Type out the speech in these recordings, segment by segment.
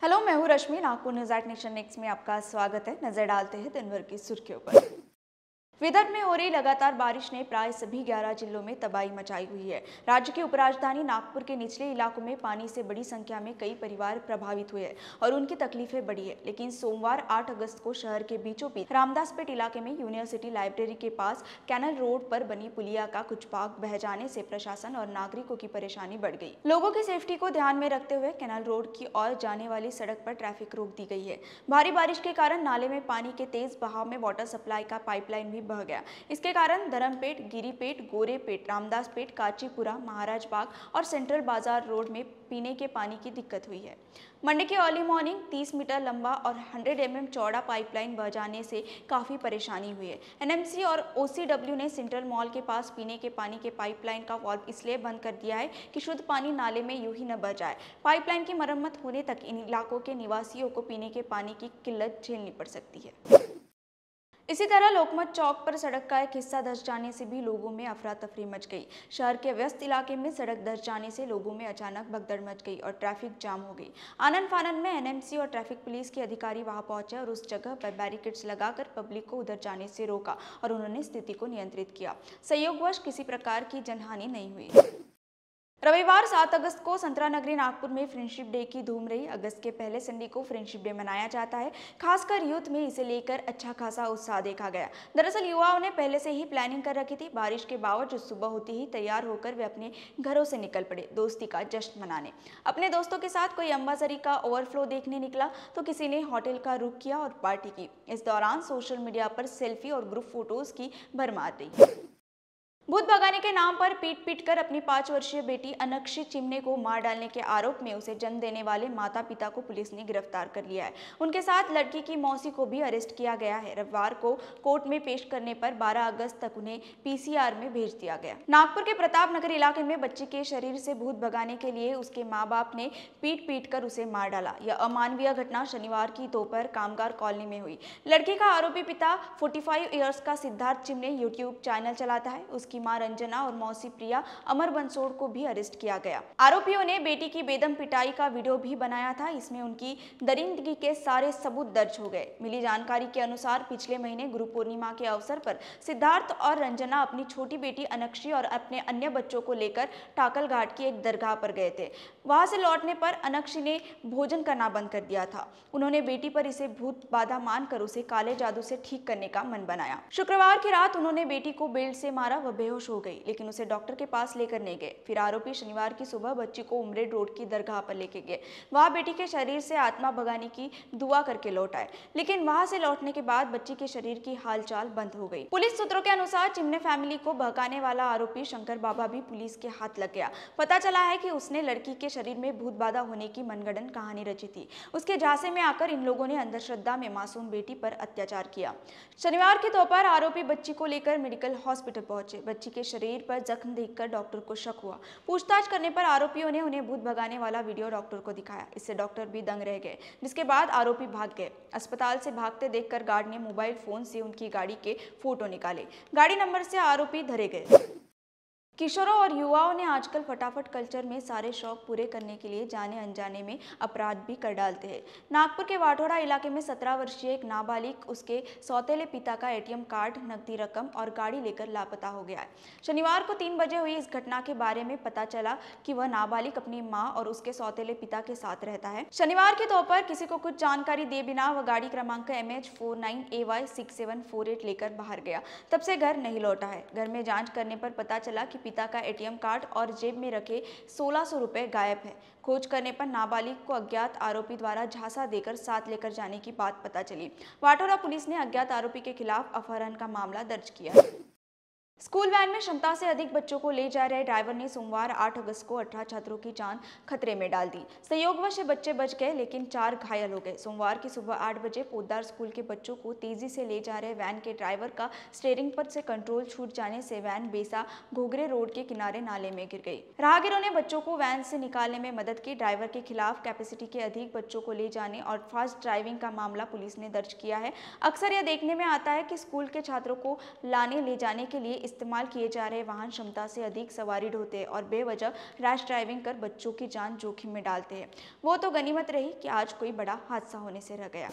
Hello, मैं हूँ Rashmi. Nagpur news at nation next में आपका स्वागत है। नजर डालते हैं दिन भर की सुर्खियों पर। विदर्भ में हो रही लगातार बारिश ने प्राय सभी 11 जिलों में तबाही मचाई हुई है। राज्य की उपराजधानी नागपुर के निचले इलाकों में पानी से बड़ी संख्या में कई परिवार प्रभावित हुए हैं और उनकी तकलीफें बढ़ी है। लेकिन सोमवार 8 अगस्त को शहर के बीचों बीच रामदासपेट इलाके में यूनिवर्सिटी लाइब्रेरी के पास कैनल रोड पर बनी पुलिया का कुछ भाग बह जाने से प्रशासन और नागरिकों की परेशानी बढ़ गई। लोगों की सेफ्टी को ध्यान में रखते हुए कैनल रोड की ओर जाने वाली सड़क पर ट्रैफिक रोक दी गई है। भारी बारिश के कारण नाले में पानी के तेज बहाव में वाटर सप्लाई का पाइपलाइन भी बह गया। इसके कारण धर्मपेट, गिरिपेट, गोरेपेट, रामदासपेट, काचीपुरा, महाराज बाग और सेंट्रल बाजार रोड में पीने के पानी की दिक्कत हुई है। मंडे के अर्ली मॉर्निंग 30 मीटर लंबा और 100 mm चौड़ा पाइपलाइन बह जाने से काफी परेशानी हुई है। एनएमसी और ओसीडब्ल्यू ने सेंट्रल मॉल के पास पीने के पानी के पाइपलाइन का वाल्व इसलिए बंद कर दिया है कि शुद्ध पानी नाले में यूं ही न बह जाए। पाइपलाइन की मरम्मत होने तक इन इलाकों के निवासियों को पीने के पानी की किल्लत झेलनी पड़ सकती है। इसी तरह लोकमत चौक पर सड़क का एक हिस्सा धंस जाने से भी लोगों में अफरा तफरी मच गई। शहर के व्यस्त इलाके में सड़क धंस जाने से लोगों में अचानक भगदड़ मच गई और ट्रैफिक जाम हो गई। आनन फानन में एनएमसी और ट्रैफिक पुलिस के अधिकारी वहां पहुंचे और उस जगह पर बैरिकेड्स लगाकर पब्लिक को उधर जाने से रोका और उन्होंने स्थिति को नियंत्रित किया। संयोगवश किसी प्रकार की जनहानि नहीं हुई। रविवार 7 अगस्त को संतरा नगरी नागपुर में फ्रेंडशिप डे की धूम रही। अगस्त के पहले संडे को फ्रेंडशिप डे मनाया जाता है। खासकर यूथ में इसे लेकर अच्छा खासा उत्साह देखा गया। दरअसल युवाओं ने पहले से ही प्लानिंग कर रखी थी। बारिश के बावजूद सुबह होते ही तैयार होकर वे अपने घरों से निकल पड़े दोस्ती का जश्न मनाने। अपने दोस्तों के साथ कोई अंबाझरी का ओवरफ्लो देखने निकला तो किसी ने होटल का रुख किया और पार्टी की। इस दौरान सोशल मीडिया पर सेल्फी और ग्रुप फोटोज की भरमार रही। भूत भगाने के नाम पर पीट पीट कर अपनी 5 वर्षीय बेटी अनक्षी चिमने को मार डालने के आरोप में उसे जन्म देने वाले माता पिता को पुलिस ने गिरफ्तार कर लिया है। उनके साथ लड़की की मौसी को भी अरेस्ट किया गया है। रविवार को कोर्ट में पेश करने पर 12 अगस्त तक उन्हें पीसीआर में भेज दिया गया। नागपुर के प्रताप नगर इलाके में बच्ची के शरीर से भूत भगाने के लिए उसके माँ बाप ने पीट पीट कर उसे मार डाला। यह अमानवीय घटना शनिवार की दोपहर कामगार कॉलोनी में हुई। लड़की का आरोपी पिता 45 ईयर्स का सिद्धार्थ चिमने यूट्यूब चैनल चलाता है। उसकी मां रंजना और मौसी प्रिया अमर बंसोड़ को भी अरेस्ट किया गया। आरोपियों ने बेटी की बेदम पिटाई का वीडियो भी बनाया था। इसमें उनकी दरिंदगी के सारे सबूत दर्ज हो गए। मिली जानकारी के अनुसार पिछले महीने गुरु पूर्णिमा के अवसर पर सिद्धार्थ और रंजना अपनी छोटी बेटी अनक्षी और अपने अन्य बच्चों को लेकर टाकल घाट की एक दरगाह पर गए थे। वहां से लौटने पर अनक्षी ने भोजन करना बंद कर दिया था। उन्होंने बेटी पर इसे भूत बाधा मानकर उसे काले जादू से ठीक करने का मन बनाया। शुक्रवार की रात उन्होंने बेटी को बेल्ट से मारा। वह बेहोश हो गई, लेकिन उसे डॉक्टर के पास लेकर नहीं गए। फिर आरोपी शनिवार की सुबह बच्ची को उमरेड रोड की दरगाह पर लेके गए। वहां बेटी के शरीर से आत्मा भगाने की दुआ करके लौट आए, लेकिन वहां से लौटने के बाद बच्ची के शरीर की हालचाल बंद हो गई। पुलिस सूत्रों के अनुसार चिमने फैमिली को बहकाने वाला आरोपी शंकर बाबा भी पुलिस के हाथ लग गया। पता चला है कि उसने लड़की के शरीर में भूत बाधा होने की मनगढ़ंत कहानी रची थी। उसके झांसे में आकर इन लोगों ने अंधश्रद्धा में मासूम बेटी पर अत्याचार किया। शनिवार की दोपहर आरोपी बच्ची को लेकर मेडिकल हॉस्पिटल पहुंचे। बच्ची के शरीर पर जख्म देखकर डॉक्टर को शक हुआ। पूछताछ करने पर आरोपियों ने उन्हें भूत भगाने वाला वीडियो डॉक्टर को दिखाया। इससे डॉक्टर भी दंग रह गए, जिसके बाद आरोपी भाग गए। अस्पताल से भागते देखकर गार्ड ने मोबाइल फोन से उनकी गाड़ी के फोटो निकाले। गाड़ी नंबर से आरोपी धरे गए। किशोरों और युवाओं ने आजकल फटाफट कल्चर में सारे शौक पूरे करने के लिए जाने अनजाने में अपराध भी कर डालते हैं। नागपुर के वाठोड़ा इलाके में 17 वर्षीय एक नाबालिग उसके सौतेले पिता का एटीएम कार्ड, नकदी रकम और गाड़ी लेकर लापता हो गया है। शनिवार को 3 बजे हुई इस घटना के बारे में पता चला कि वह नाबालिग अपनी मां और उसके सौतेले पिता के साथ रहता है। शनिवार की दोपहर किसी को कुछ जानकारी दे बिना वह गाड़ी क्रमांक MH49AY6748 लेकर बाहर गया। तब से घर नहीं लौटा है। घर में जांच करने पर पता चला कि पिता का एटीएम कार्ड और जेब में रखे 1600 रुपए गायब है। खोज करने पर नाबालिग को अज्ञात आरोपी द्वारा झांसा देकर साथ लेकर जाने की बात पता चली। वाठोड़ा पुलिस ने अज्ञात आरोपी के खिलाफ अपहरण का मामला दर्ज किया है। स्कूल वैन में क्षमता से अधिक बच्चों को ले जा रहे ड्राइवर ने सोमवार 8 अगस्त को 18 छात्रों की जान खतरे में डाल दी। संयोगवश बच्चे बच गए, लेकिन 4 घायल हो गए। सोमवार की सुबह 8 बजे पोद्दार स्कूल के बच्चों को तेजी से ले जा रहे वैन के ड्राइवर का स्टीयरिंग पर से कंट्रोल छूट जाने से वैन बेसा घोघरे रोड के किनारे नाले में गिर गई। राहगीरों ने बच्चों को वैन से निकालने में मदद की। ड्राइवर के खिलाफ कैपेसिटी के अधिक बच्चों को ले जाने और फास्ट ड्राइविंग का मामला पुलिस ने दर्ज किया है। अक्सर यह देखने में आता है कि स्कूल के छात्रों को लाने ले जाने के लिए इस्तेमाल किए जा रहे वाहन क्षमता से अधिक सवारी ढोते हैं और बेवजह रैश ड्राइविंग कर बच्चों की जान जोखिम में डालते हैं। वो तो गनीमत रही कि आज कोई बड़ा हादसा होने से रह गया।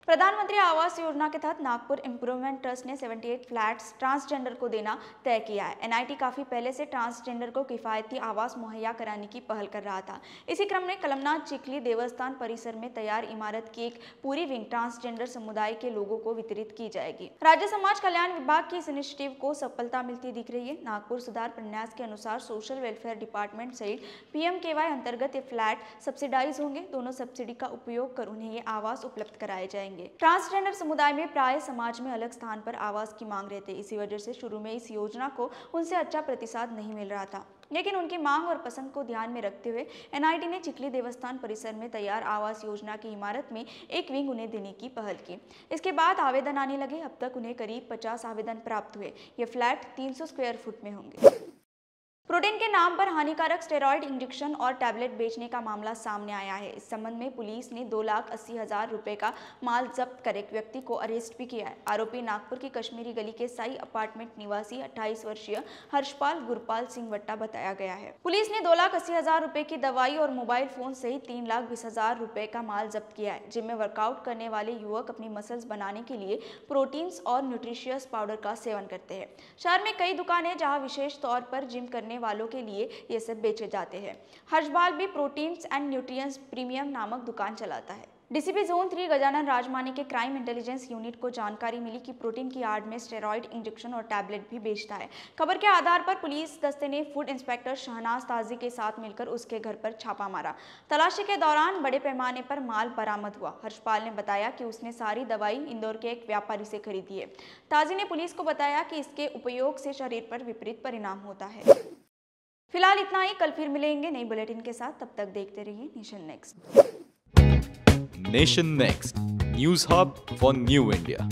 प्रधानमंत्री आवास योजना के तहत नागपुर इंप्रूवमेंट ट्रस्ट ने 78 फ्लैट्स ट्रांसजेंडर को देना तय किया है। एनआईटी काफी पहले से ट्रांसजेंडर को किफायती आवास मुहैया कराने की पहल कर रहा था। इसी क्रम में कलमनाथ चिखली देवस्थान परिसर में तैयार इमारत की एक पूरी विंग ट्रांसजेंडर समुदाय के लोगों को वितरित की जाएगी। राज्य समाज कल्याण विभाग की इस इनिशिएटिव को सफलता मिलती दिख रही है। नागपुर सुधार प्रन्यास के अनुसार सोशल वेलफेयर डिपार्टमेंट सहित PMKY अंतर्गत ये फ्लैट सब्सिडाइज होंगे। दोनों सब्सिडी का उपयोग कर उन्हें ये आवास उपलब्ध कराए जाएंगे। ट्रांसजेंडर समुदाय में प्राय समाज में अलग स्थान पर आवास की मांग रहती है। इसी वजह से शुरू में इस योजना को उनसे अच्छा प्रतिसाद नहीं मिल रहा था, लेकिन उनकी मांग और पसंद को ध्यान में रखते हुए एनआईटी ने चिखली देवस्थान परिसर में तैयार आवास योजना की इमारत में एक विंग उन्हें देने की पहल की। इसके बाद आवेदन आने लगे। अब तक उन्हें करीब 50 आवेदन प्राप्त हुए। ये फ्लैट 300 स्क्वायर फुट में होंगे। प्रोटीन के नाम पर हानिकारक स्टेरॉइड इंजेक्शन और टैबलेट बेचने का मामला सामने आया है। इस संबंध में पुलिस ने 2,80,000 रुपए का माल जब्त कर एक व्यक्ति को अरेस्ट भी किया है। आरोपी नागपुर की कश्मीरी गली के साई अपार्टमेंट निवासी 28 वर्षीय हर्षपाल गुरपाल सिंह वट्टा बताया गया है। पुलिस ने 2,80,000 रुपए की दवाई और मोबाइल फोन सहित 3,20,000 रुपए का माल जब्त किया है, जिनमें वर्कआउट करने वाले युवक अपनी मसल्स बनाने के लिए प्रोटीन्स और न्यूट्रिशियस पाउडर का सेवन करते हैं। शहर में कई दुकानें जहां विशेष तौर पर जिम करने वालों के लिए ये सब बेचे जाते हैं। हर्षपाल भी प्रोटीन्स एंड न्यूट्रिएंट्स प्रीमियम नामक दुकान चलाता है। डीसीपी जोन 3 गजानन राजमानी के क्राइम इंटेलिजेंस यूनिट को जानकारी मिली कि प्रोटीन की आड़ में स्टेरॉइड इंजेक्शन और टैबलेट भी बेचता है। खबर के आधार पर पुलिस दस्ते ने फूड इंस्पेक्टर शहनाज ताजी के साथ मिलकर उसके घर पर छापा मारा। तलाशी के दौरान बड़े पैमाने पर माल बरामद हुआ। हर्षपाल ने बताया कि उसने सारी दवाई इंदौर के एक व्यापारी से खरीदी है। ताजी ने पुलिस को बताया कि इसके उपयोग से शरीर पर विपरीत परिणाम होता है। फिलहाल इतना ही। कल फिर मिलेंगे नई बुलेटिन के साथ। तब तक देखते रहिए nation next. Nation next news hub for new India.